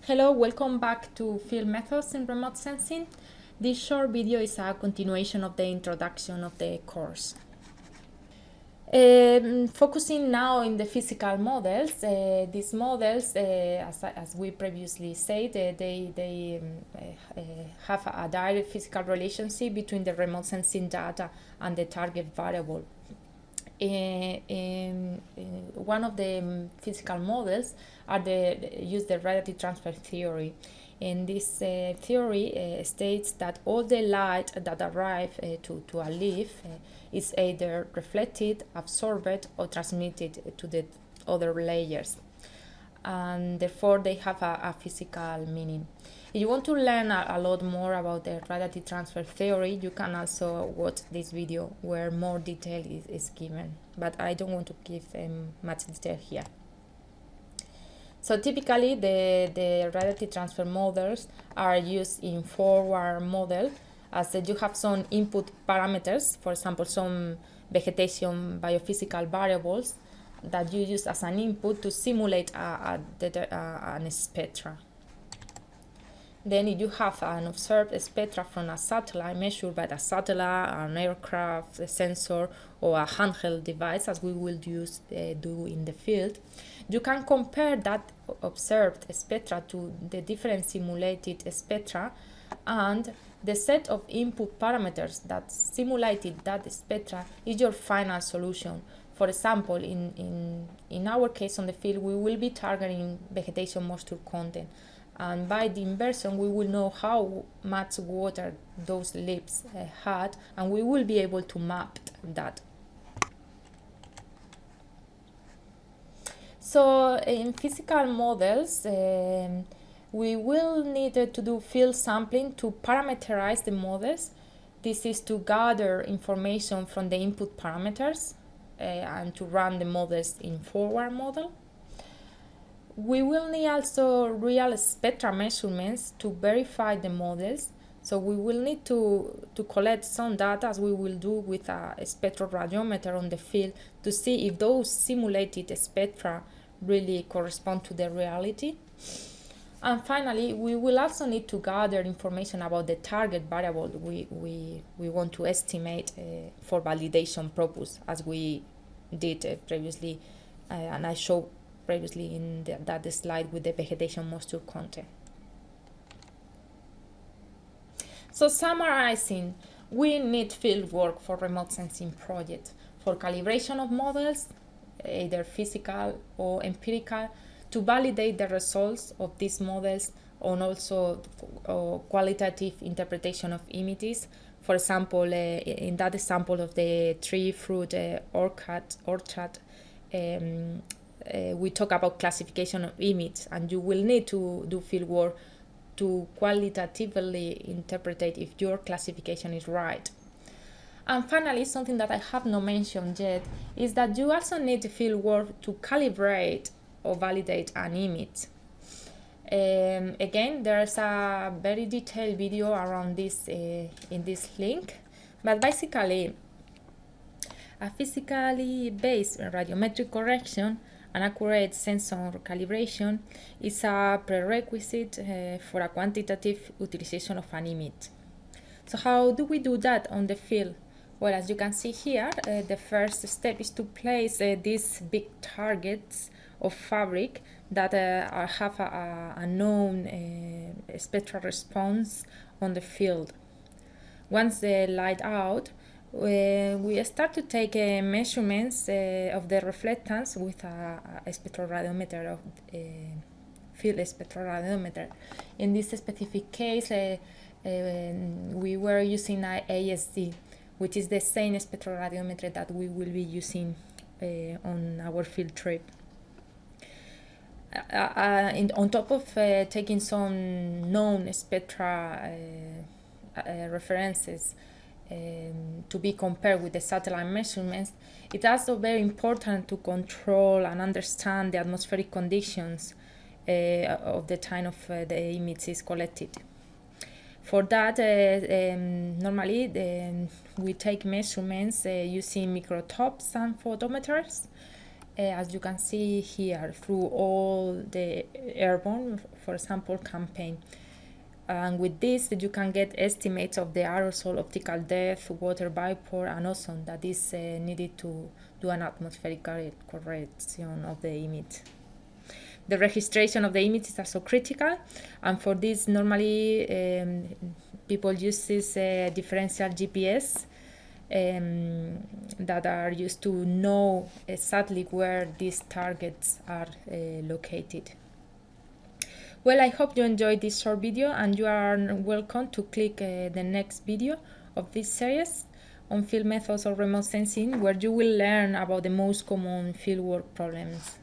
Hello, welcome back to Field Methods in Remote Sensing. This short video is a continuation of the introduction of the course. Focusing now in the physical models, these models, as we previously said, they have a direct physical relationship between the remote sensing data and the target variable. One of the physical models use the radiative transfer theory. And this theory states that all the light that arrives to a leaf is either reflected, absorbed, or transmitted to the other layers, and therefore they have a physical meaning. If you want to learn a lot more about the radiative transfer theory, you can also watch this video where more detail is given, but I don't want to give much detail here. So typically the radiative transfer models are used in forward model as you have some input parameters, for example some vegetation biophysical variables that you use as an input to simulate an spectra. Then if you have an observed spectra from a satellite measured by a satellite, an aircraft, a sensor, or a handheld device, as we will do in the field, you can compare that observed spectra to the different simulated spectra, and the set of input parameters that simulated that spectra is your final solution. For example, in our case on the field, we will be targeting vegetation moisture content. And by the inversion, we will know how much water those leaves had, and we will be able to map that. So in physical models, we will need to do field sampling to parameterize the models. This is to gather information from the input parameters and to run the models in forward model. We will need also real spectral measurements to verify the models. So we will need to collect some data, as we will do with a spectroradiometer on the field, to see if those simulated spectra really correspond to the reality. And finally, we will also need to gather information about the target variable we want to estimate for validation purpose, as we did previously, and I showed previously in that slide with the vegetation moisture content. So summarizing, we need field work for remote sensing projects for calibration of models, either physical or empirical, to validate the results of these models, and also qualitative interpretation of images. For example, in that example of the tree fruit orchard, we talk about classification of image, and you will need to do field work to qualitatively interpret if your classification is right. And finally, something that I have not mentioned yet is that you also need field work to calibrate or validate an image. Again, there's a very detailed video around this in this link, but basically a physically based radiometric correction and accurate sensor calibration is a prerequisite for a quantitative utilization of an image. So how do we do that on the field? Well, as you can see here, the first step is to place these big targets of fabric that have a known spectral response on the field. Once they light out, we start to take measurements of the reflectance with a spectroradiometer, field spectroradiometer. In this specific case, we were using ASD, which is the same spectroradiometer that we will be using on our field trip. On top of taking some known spectra references to be compared with the satellite measurements, it's also very important to control and understand the atmospheric conditions of the time of the image is collected. For that, normally we take measurements using microtops and photometers. as you can see here, through all the airborne, for example, campaign. And with this, you can get estimates of the aerosol optical depth, water vapor, and ozone that is needed to do an atmospheric correction of the image. The registration of the image is also critical, and for this, normally people use this differential GPS that are used to know exactly where these targets are located. Well, I hope you enjoyed this short video, and you are welcome to click the next video of this series on field methods of remote sensing, where you will learn about the most common fieldwork problems.